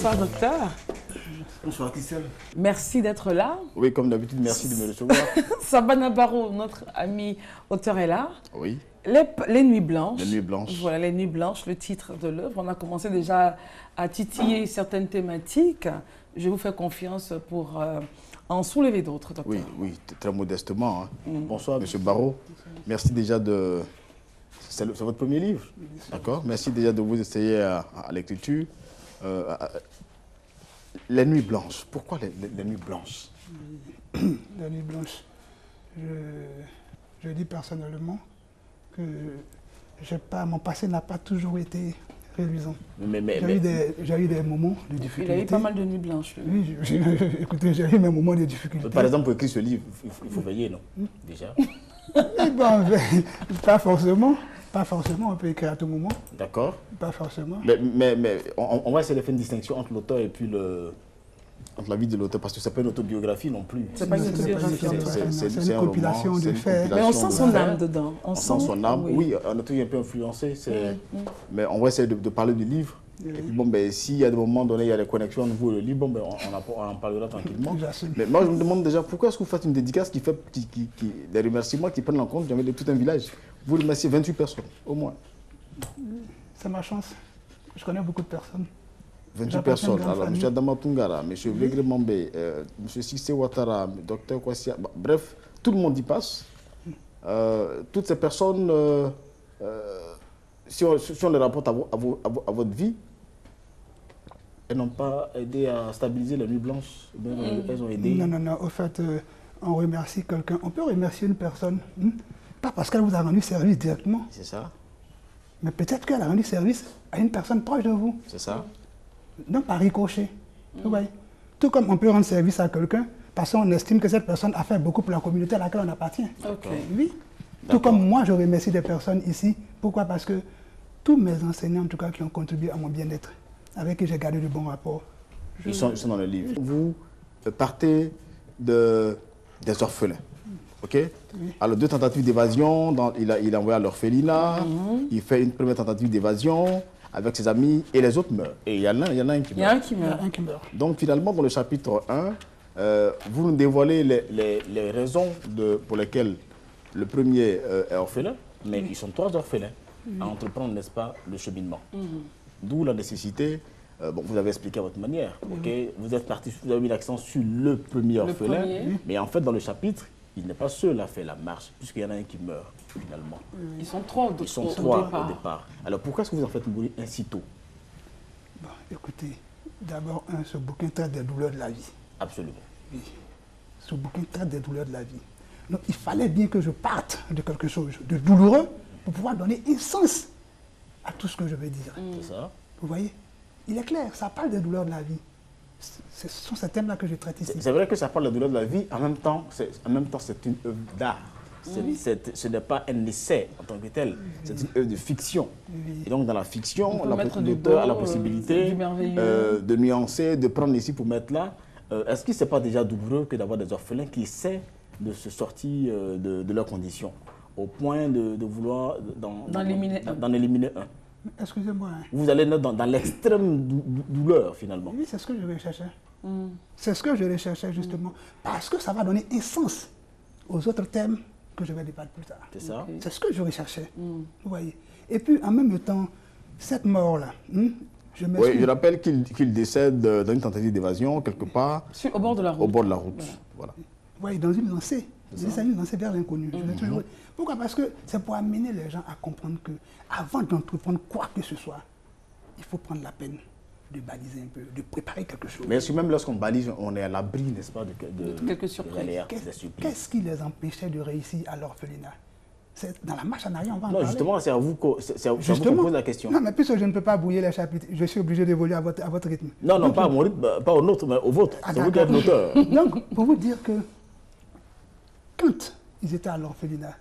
Bonsoir, docteur. Bonsoir, Christelle. Merci d'être là. Oui, comme d'habitude, merci de me recevoir. Sabana Barrow, notre ami auteur, est là. Oui. Les Nuits Blanches. Les Nuits Blanches. Voilà, Les Nuits Blanches, le titre de l'œuvre. On a commencé déjà à titiller certaines thématiques. Je vous fais confiance pour en soulever d'autres, docteur. Oui, oui, très modestement. Hein. Bonsoir, monsieur Barrow. Merci déjà de... C'est votre premier livre, d'accord? Merci déjà de vous essayer à l'écriture. Les Nuits Blanches. Pourquoi les Nuits Blanches? Les Nuits Blanches. Je dis personnellement que mon passé n'a pas toujours été reluisant. J'ai eu des moments de difficulté. Il a eu pas mal de nuits blanches. Oui, écoutez, j'ai eu mes moments de difficulté. Par exemple, pour écrire ce livre, il faut veiller, non? Déjà. Eh ben, pas forcément. Pas forcément, on peut écrire à tout moment. D'accord. Pas forcément. Mais on va essayer de faire une distinction entre l'auteur et puis entre la vie de l'auteur, parce que ce n'est pas une autobiographie non plus. C'est pas une autobiographie. C'est une compilation de faits. Mais on sent son âme dedans. On sent son âme, oui, on a toujours un peu influencé. Mais on va essayer de parler du livre. Et puis bon, s'il y a des moments donnés, il y a des connexions entre vous et le livre, bon, on en parlera tranquillement. Mais moi, je me demande déjà, pourquoi est-ce que vous faites une dédicace qui fait des remerciements qui prennent en compte jamais de tout un village? Vous remerciez 28 personnes, au moins. C'est ma chance. Je connais beaucoup de personnes. 28 personnes. Alors, M. Adama Tungara, M. Vegre Mambe, M. Sissé Ouattara, Dr Kwassia, bref, tout le monde y passe. Toutes ces personnes, si on les rapporte à votre vie, elles n'ont pas aidé à stabiliser la nuit blanche. Elles ont aidé. Non. Au fait, on remercie quelqu'un. On peut remercier une personne, pas parce qu'elle vous a rendu service directement. C'est ça. Mais peut-être qu'elle a rendu service à une personne proche de vous. C'est ça. Donc par ricochet. Vous voyez. Tout comme on peut rendre service à quelqu'un parce qu'on estime que cette personne a fait beaucoup pour la communauté à laquelle on appartient. Okay. Oui. Tout comme moi, je remercie des personnes ici. Pourquoi? Parce que tous mes enseignants, en tout cas, qui ont contribué à mon bien-être, avec qui j'ai gardé de bons rapports. Ils sont dans le livre. Vous partez des orphelins. OK? Oui. Alors, 2 tentatives d'évasion, il a envoyé à l'orphelinat, il fait une première tentative d'évasion avec ses amis et les autres meurent. Et il y en a un qui meurt. Il y a un qui meurt. Donc, finalement, dans le chapitre 1, vous nous dévoilez les raisons pour lesquelles le premier est orphelin, mais ils sont 3 orphelins à entreprendre, n'est-ce pas, le cheminement. D'où la nécessité. Bon, vous avez expliqué à votre manière. Okay? Vous avez mis l'accent sur le premier orphelin, mais en fait, dans le chapitre, il n'est pas seul à faire la marche, puisqu'il y en a un qui meurt, finalement. Ils sont 3 Ils sont 3 au départ. Alors, pourquoi est-ce que vous en faites mourir ainsi tôt? Bon, écoutez, d'abord, ce bouquin traite des douleurs de la vie. Absolument. Oui. Ce bouquin traite des douleurs de la vie. Donc, il fallait bien que je parte de quelque chose de douloureux pour pouvoir donner un sens à tout ce que je vais dire. C'est ça. Vous voyez? Il est clair, ça parle des douleurs de la vie. Ce sont ces thèmes-là que je traite ici. C'est vrai que ça parle des douleurs de la vie, en même temps, c'est une œuvre d'art. Ce n'est pas un essai en tant que tel, c'est une œuvre de fiction. Et donc dans la fiction, l'auteur a la possibilité de nuancer, de prendre ici pour mettre là. Est-ce que ce n'est pas déjà douloureux que d'avoir des orphelins qui essaient de se sortir de leurs conditions, au point de vouloir d'en éliminer un? Excusez-moi. Vous allez dans l'extrême douleur, finalement. Oui, c'est ce que je recherchais. C'est ce que je recherchais, justement. Parce que ça va donner un sens aux autres thèmes que je vais débattre plus tard. C'est ça. C'est ce que je recherchais. Vous voyez. Et puis, en même temps, cette mort-là, je rappelle qu'il décède dans une tentative d'évasion, quelque part. Au bord de la route. Au bord de la route. Voilà. Oui, dans une lancée. C'est une lancée vers l'inconnu. Pourquoi? Parce que c'est pour amener les gens à comprendre qu'avant d'entreprendre quoi que ce soit, il faut prendre la peine de baliser un peu, de préparer quelque chose. Mais même lorsqu'on balise, on est à l'abri, n'est-ce pas, de quelques surprises. Qu'est-ce qui les empêchait de réussir à l'orphelinat? Dans la marche en arrière, on va en parler. Non, justement, c'est à vous qu'on pose la question. Non, mais puisque je ne peux pas bouiller les chapitres, je suis obligé d'évoluer à votre rythme. Non, non, pas à mon rythme, pas au nôtre, mais au vôtre. C'est vous qui êtes l'auteur. Donc, pour vous dire que quand ils étaient à l'orphelinat,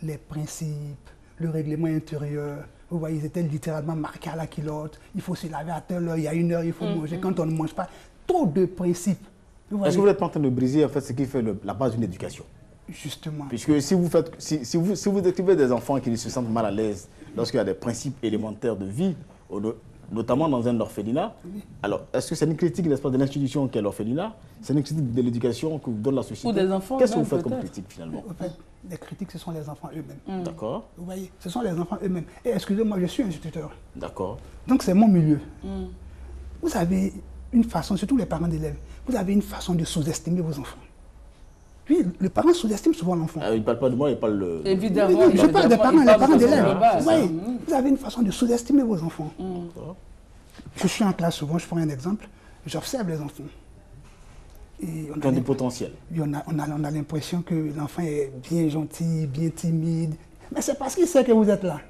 les principes, le règlement intérieur, vous voyez, ils étaient littéralement marqués à la culotte. Il faut se laver à telle heure, il y a 1 heure, il faut manger. Quand on ne mange pas, trop de principes. Est-ce que vous n'êtes pas en train de briser en fait, ce qui fait la base d'une éducation? Justement. Puisque si vous écrivez des enfants qui se sentent mal à l'aise lorsqu'il y a des principes élémentaires de vie, notamment dans un orphelinat. Alors, est-ce que c'est une critique, n'est-ce pas, de l'institution qui est l'orphelinat? C'est une critique de l'éducation que vous donne la société? Ou des enfants. Qu'est-ce que vous faites comme critique, finalement? En fait, les critiques, ce sont les enfants eux-mêmes. D'accord. Vous voyez, ce sont les enfants eux-mêmes. Et excusez-moi, je suis instituteur. D'accord. Donc, c'est mon milieu. Vous avez une façon, surtout les parents d'élèves, vous avez une façon de sous-estimer vos enfants. Puis, le parent sous-estime souvent l'enfant. Il ne parle pas de moi, il parle de... Évidemment. Je parle des parents, les parents d'élèves. Vous voyez, Vous vous avez une façon de sous-estimer vos enfants. Je suis en classe souvent, je prends un exemple, j'observe les enfants. Et Qui ont du potentiel. on a l'impression que l'enfant est bien gentil, bien timide. Mais c'est parce qu'il sait que vous êtes là.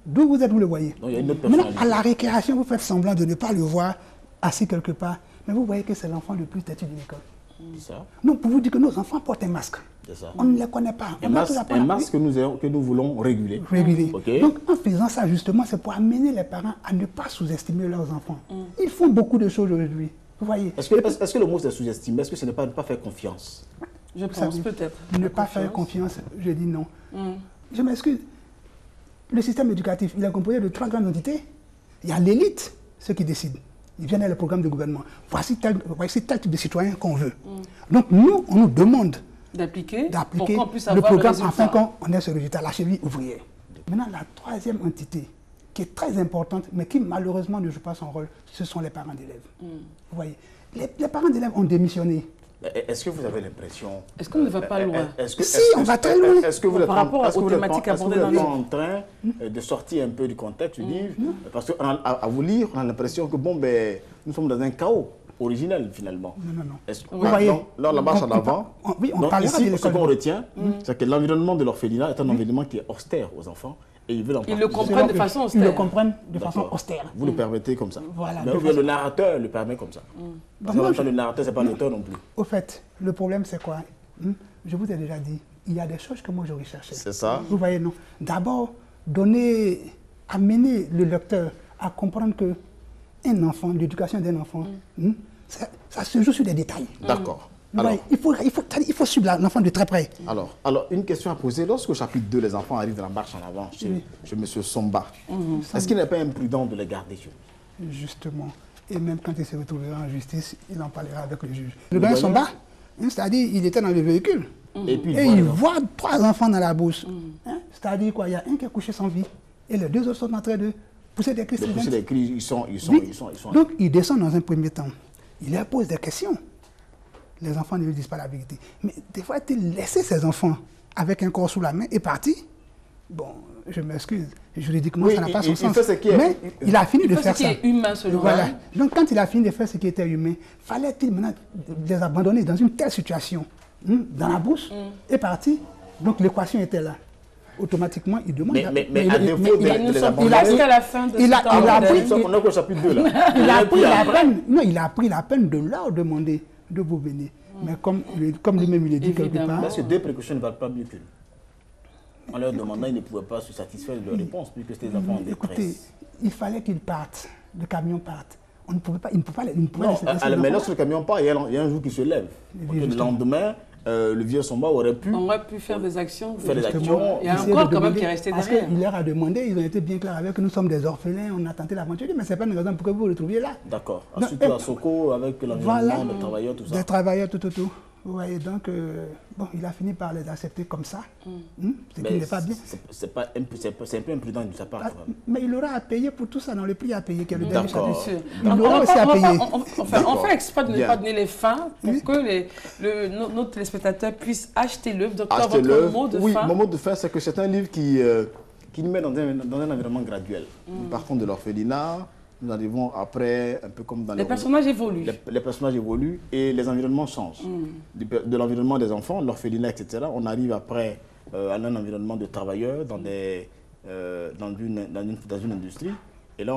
D'où vous êtes, vous le voyez. Donc, il y a une autre Maintenant, personnalité. à la récréation, vous faites semblant de ne pas le voir assis quelque part. Mais vous voyez que c'est l'enfant le plus têtu de l'école. C'est ça. Donc, pour vous dire que nos enfants portent un masque. C'est ça. On ne les connaît pas. Un masque que nous voulons réguler. Réguler. Ok. Donc, en faisant ça, justement, c'est pour amener les parents à ne pas sous-estimer leurs enfants. Ils font beaucoup de choses aujourd'hui. Vous voyez. Est-ce que le mot c'est sous-estimer? Est-ce que ce n'est pas ne pas faire confiance? Je Vous savez, pense peut-être. Ne pas faire confiance, je dis non. Je m'excuse. Le système éducatif, il est composé de 3 grandes entités. Il y a l'élite, ceux qui décident. Ils viennent dans le programme de gouvernement. Voici tel type de citoyen qu'on veut. Donc nous, on nous demande D'appliquer d'appliquer pour qu'on puisse le avoir programme résultat. afin qu'on ait ce résultat, la cheville ouvrière. Maintenant, la 3e entité, qui est très importante, mais qui malheureusement ne joue pas son rôle, ce sont les parents d'élèves. Vous voyez, les parents d'élèves ont démissionné. Est-ce que vous avez l'impression... Est-ce qu'on ne va pas loin? Si, on va très loin. Est-ce que vous êtes Par rapport aux thématiques est-ce que vous abordées êtes dans en train de sortir un peu du contexte du livre? Parce qu'à vous lire, on a l'impression que bon, ben, nous sommes dans un chaos originel finalement. Non. Vous voyez, là, la marche en avant. Oui, on Donc parlera de ici, ce l'école. qu'on retient, c'est que l'environnement de l'orphelinat est un environnement qui est austère aux enfants. Et ils veulent en Ils le partie. comprennent de façon Ils austère. le comprennent de façon D'accord. austère. Vous le permettez comme ça. Voilà, Mais de ou bien façon- le narrateur le permet comme ça. Parce moi, qu'en même temps, le narrateur, c'est pas l'auteur non plus. Au fait, le problème c'est quoi? Je vous ai déjà dit, il y a des choses que moi j'aurais cherché. C'est ça. Vous voyez, non. D'abord, amener le lecteur à comprendre que un enfant, l'éducation d'un enfant, ça se joue sur des détails. D'accord. Vous Alors, voyez, il faut suivre l'enfant de très près. Alors, une question à poser. Lorsque au chapitre 2, les enfants arrivent dans la marche en avant chez M. Somba, est-ce qu'il n'est pas imprudent de les garder chez lui? Justement. Et même quand il se retrouvera en justice, il en parlera avec le juge. Le gars son bas, c'est-à-dire il était dans le véhicule. Et puis, Et il voit 3 enfants dans la bourse. C'est-à-dire quoi? Il y a un qui est couché sans vie. Et les 2 autres sont en train de pousser des cris. les pousser des cris, ils sont. Donc il descend dans un premier temps. Il leur pose des questions. Les enfants ne lui disent pas la vérité. Mais des fois, il laisser ses enfants avec un corps sous la main et parti. Bon, je m'excuse. Juridiquement, Oui, ça n'a pas son il sens. fait ce qui est- Mais il a fini de faire Ce ça. qui est humain, selon Voilà. moi. Donc quand il a fini de faire ce qui était humain, fallait-il maintenant les abandonner dans une telle situation, dans la brousse, et parti. Donc l'équation était là. Automatiquement, il demande... Mais à défaut de Nous les sommes abandonner, jusqu'à la fin de il a- ce temps il a modèle. pris- on est au chapitre 2 là. il a pris la après. peine, non, il a pris la peine de leur demander de vous venir. Mais comme lui-même il est dit quelque Évidemment. part, Parce que 2 précautions ne valent pas mieux qu'une. En leur demandant, ils ne pouvaient pas se satisfaire de leur réponse, puisque c'était des enfants en écoutez, détresse. il fallait qu'ils partent, le camion parte. On ne pouvait pas, il ne pouvait pas, il ne pouvait Non, laisser les mais enfants lorsque le camion part, il y a un jour qui se lève. Oui, Le justement. lendemain, le vieux Somba aurait pu On aurait pu faire des actions. faire des justement, actions. Il y a un essayer corps de quand même demander, qui est resté parce derrière. qu'il leur a demandé, ils ont été bien clairs avec nous sommes des orphelins, on a tenté l'aventure, mais ce n'est pas une raison pour que vous vous retrouviez là. D'accord. Non, Surtout à Soko, avec l'environnement, Voilà. les travailleurs, tout ça. Des travailleurs, tout. Vous voyez, donc, bon, il a fini par les accepter comme ça, ce qui Mais n'est pas bien. c'est un peu imprudent de sa part. Ah, quand même. mais il aura à payer pour tout ça dans le prix à payer qui est le dernier D'accord. chapitre. Bien sûr. Il On- aura on- aussi à on- payer. on D'accord. fait exprès de ne Bien. pas donner les fins pour que nos téléspectateurs puissent acheter l'œuvre. Docteur, Achetez votre l'œuvre. mot de Oui, fin. mon mot de fin, c'est que c'est un livre qui nous met dans un environnement graduel. Nous partons de l'orphelinat, nous arrivons après, un peu comme dans Les personnages évoluent. les personnages évoluent et les environnements changent. De l'environnement des enfants, l'orphelinat, etc., on arrive après à un environnement de travailleurs dans une industrie. Et là,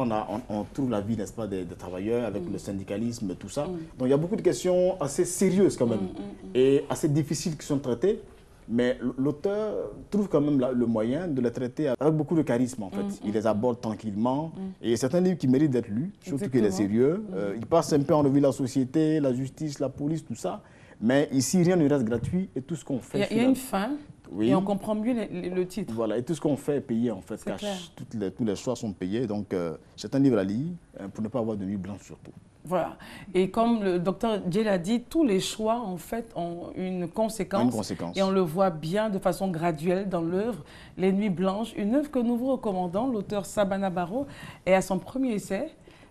on trouve la vie, n'est-ce pas, des travailleurs avec le syndicalisme, tout ça. Donc, il y a beaucoup de questions assez sérieuses quand même et assez difficiles qui sont traitées. Mais l'auteur trouve quand même le moyen de les traiter avec beaucoup de charisme, en fait. Il les aborde tranquillement. Et c'est un livre qui mérite d'être lu, surtout qu'il est sérieux. Il passe un peu en revue la société, la justice, la police, tout ça. Mais ici, rien ne reste gratuit et tout ce qu'on fait... Il y a une fin. Oui. Et on comprend mieux le titre. Voilà, et tout ce qu'on fait est payé en fait, cash. Tous les choix sont payés, donc c'est un livre à lire pour ne pas avoir de nuit blanche surtout. Voilà. Et comme le docteur Djé l'a dit, tous les choix, en fait, ont une conséquence. Et on le voit bien de façon graduelle dans l'œuvre Les Nuits Blanches, une œuvre que nous vous recommandons. L'auteur Sabana Barrow est à son premier essai.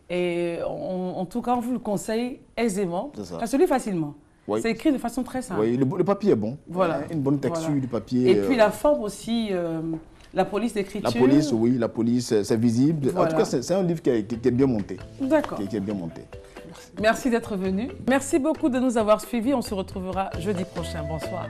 Et en tout cas, on vous le conseille aisément. Ça se lit facilement. Oui. C'est écrit de façon très simple. Oui, le papier est bon. Voilà. Une bonne texture du papier. Et puis la forme aussi, la police d'écriture. La police, oui, la police, c'est visible. Voilà. En tout cas, c'est un livre qui est bien monté. D'accord. Qui est bien monté. Merci d'être venu. Merci beaucoup de nous avoir suivis. On se retrouvera jeudi prochain. Bonsoir.